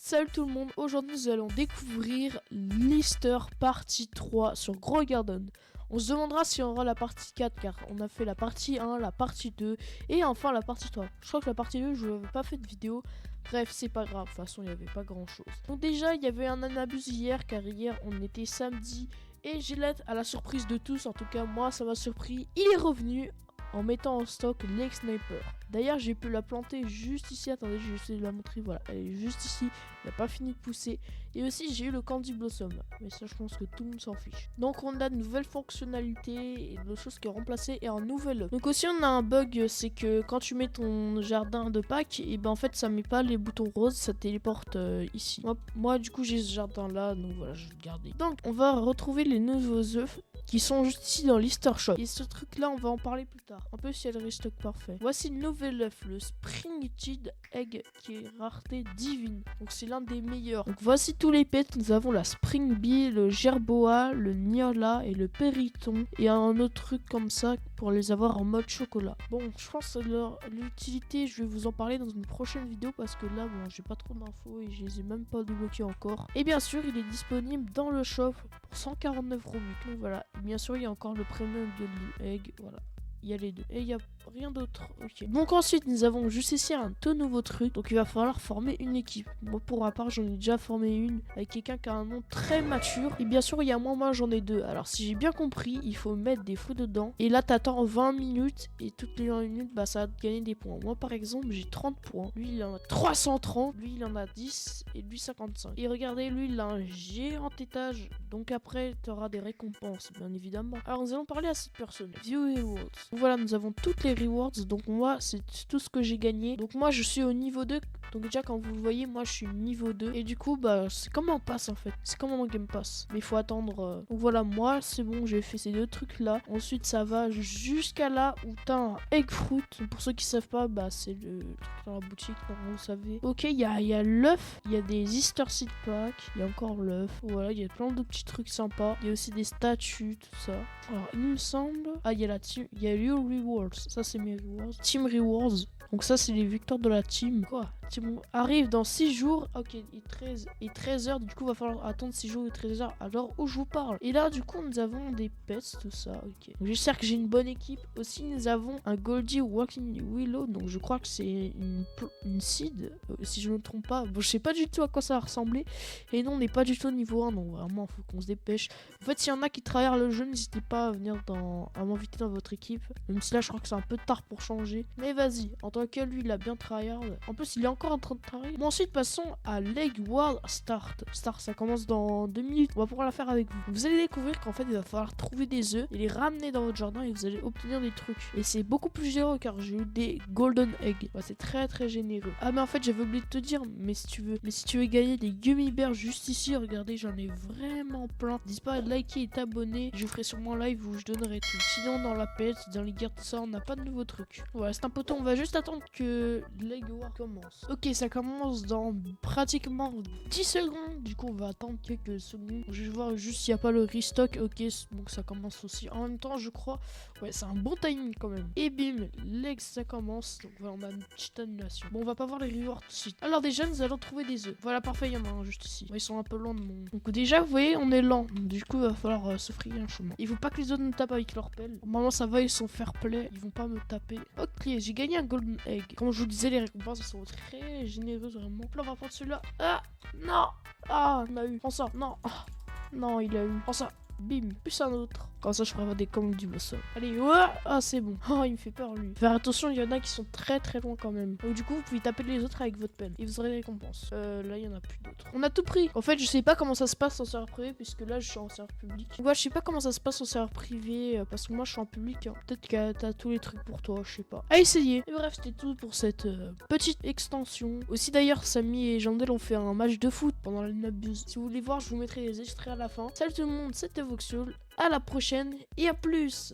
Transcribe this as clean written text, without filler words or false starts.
Salut tout le monde, aujourd'hui nous allons découvrir Lister partie 3 sur Grow Garden. On se demandera si on aura la partie 4 car on a fait la partie 1, la partie 2 et enfin la partie 3. Je crois que la partie 2 je n'avais pas fait de vidéo, bref c'est pas grave, de toute façon il n'y avait pas grand chose. Donc déjà il y avait un anabus hier car hier on était samedi et Gillette à la surprise de tous, en tout cas moi ça m'a surpris, il est revenu en mettant en stock Lake Sniper. D'ailleurs j'ai pu la planter juste ici, attendez je vais essayer de la montrer, voilà, elle est juste ici, elle n'a pas fini de pousser. Et aussi j'ai eu le Candy Blossom, mais ça je pense que tout le monde s'en fiche. Donc on a de nouvelles fonctionnalités et de choses qui ont remplacé et un nouvel up. Donc aussi on a un bug, c'est que quand tu mets ton jardin de Pâques, et ben en fait ça met pas les boutons roses, ça téléporte ici. Moi du coup j'ai ce jardin là, donc voilà je vais le garder. Donc on va retrouver les nouveaux œufs qui sont juste ici dans l'Easter Shop. Et ce truc là on va en parler plus tard. Un peu si elle restock parfait. Voici le nouvel œuf, le Spring Tide Egg qui est rareté divine. Donc c'est l'un des meilleurs. Donc voici tous les pets. Nous avons la Spring Bee, le Gerboa, le Niola et le Périton. Et un autre truc comme ça pour les avoir en mode chocolat. Bon je pense que l'utilité je vais vous en parler dans une prochaine vidéo parce que là bon j'ai pas trop d'infos et je les ai même pas débloqués encore. Et bien sûr il est disponible dans le shop pour 149 Robux. Donc voilà. Bien sûr, il y a encore le premium de l'egg, voilà. Il y a les deux. Et il n'y a rien d'autre. Ok. Donc ensuite, nous avons juste ici un tout nouveau truc. Donc il va falloir former une équipe. Moi, pour ma part, j'en ai déjà formé une avec quelqu'un qui a un nom très mature. Et bien sûr, il y a moi, j'en ai deux. Alors si j'ai bien compris, il faut mettre des feux dedans. Et là, t'attends 20 minutes. Et toutes les 20 minutes, bah ça va te gagner des points. Moi, par exemple, j'ai 30 points. Lui, il en a 330. Lui, il en a 10. Et lui, 55. Et regardez, lui, il a un géant étage. Donc après, tu auras des récompenses, bien évidemment. Alors, nous allons parler à cette personne. View Rewards. Donc voilà, nous avons toutes les rewards. Donc moi, c'est tout ce que j'ai gagné. Donc moi, je suis au niveau 2. Donc déjà, quand vous le voyez, moi, je suis niveau 2. Et du coup, bah, c'est comme un pass, en fait. C'est comme un Game Pass. Mais il faut attendre. Donc voilà, moi, c'est bon, j'ai fait ces deux trucs-là. Ensuite, ça va jusqu'à là où t'as un Egg Fruit. Donc, pour ceux qui savent pas, bah, c'est le truc dans la boutique, normalement, vous savez. Ok, il y a l'œuf. Il y a des Easter Seed Pack. Il y a encore l'œuf. Voilà, il y a plein de petits trucs sympas. Il y a aussi des statues, tout ça. Alors, il me semble... Ah, il y a la team... Il y a Your Rewards. Ça, c'est mes rewards. Team Rewards. Donc ça, c'est les victoires de la team. Quoi? Team arrive dans 6 jours. Ok, et 13 heures. Du coup, il va falloir attendre 6 jours et 13 heures à l'heure où je vous parle. Et là, du coup, nous avons des pets, tout ça. Ok. Donc, j'espère que j'ai une bonne équipe. Aussi, nous avons un Goldie Walking Willow. Donc, je crois que c'est une seed. Si je ne me trompe pas. Bon, je sais pas du tout à quoi ça va ressembler. Et non, on n'est pas du tout au niveau 1. Donc, vraiment, il faut qu'on se dépêche. En fait, s'il y en a qui travaillent le jeu, n'hésitez pas à venir à m'inviter dans votre équipe. Même si là, je crois que c'est un peu tard pour changer. Mais vas-y. En tant que lui, il a bien tryhard. En plus, il est encore en train de tryhard. Bon, ensuite, passons à Lake World Start. Ça commence dans 2 minutes. On va pouvoir la faire avec vous. Vous allez découvrir qu'en fait, il va falloir trouver des œufs et les ramener dans votre jardin et vous allez obtenir des trucs. Et c'est beaucoup plus généreux car j'ai eu des Golden Eggs. Ouais, c'est très très généreux. Ah, mais en fait, j'avais oublié de te dire, mais si tu veux gagner des Gummy Bears juste ici, regardez, j'en ai vraiment plein. N'hésite pas à liker et t'abonner. Je ferai sûrement un live où je donnerai tout. Sinon, dans la pet, dans les guerres, tout ça, on n'a pas de nouveaux trucs. Voilà, c'est un peu tôt. On va juste attendre que Lake War commence. Ok, ça commence dans pratiquement 10 secondes. Du coup, on va attendre quelques secondes. Je vais voir juste s'il n'y a pas le restock. Ok, donc ça commence aussi. En même temps, je crois. Ouais, c'est un bon timing quand même. Et bim, Lake, ça commence. Donc voilà, on a une petite annulation. Bon, on va pas voir les rewards tout de suite. Alors déjà, nous allons trouver des œufs. Voilà, parfait, il y en a un juste ici. Ouais, ils sont un peu loin de mon... Donc déjà, vous voyez, on est lent. Du coup, il va falloir se frayer un chemin. Il faut pas que les autres nous tapent avec leur pelle. Normalement, ça va, ils sont fair play. Ils vont pas me taper. Ok, j'ai gagné un Golden Egg. Comme je vous disais, les récompenses sont très généreuses, vraiment. Là, on va prendre celui-là. Ah, non. Ah, on a eu. Prends ça. Non. Ah, non, il a eu. Prends ça. Bim, plus un autre. Comme ça, je ferai avoir des commandes du boss. Allez, ouais. Ah, c'est bon. Oh, il me fait peur, lui. Faire attention, il y en a qui sont très très loin quand même. Donc, du coup, vous pouvez taper les autres avec votre peine. Et vous aurez des récompenses. Là, il y en a plus d'autres. On a tout pris. En fait, je sais pas comment ça se passe en serveur privé, puisque là, je suis en serveur public. Ouais, je sais pas comment ça se passe en serveur privé, parce que moi, je suis en public. Hein. Peut-être que t'as tous les trucs pour toi, je sais pas. À essayer. Et bref, c'était tout pour cette petite extension. Aussi, d'ailleurs, Samy et Jandel ont fait un match de foot pendant la Nabuse. Si vous voulez voir, je vous mettrai les extraits à la fin. Salut tout le monde, c'était Voxel. À la prochaine et à plus!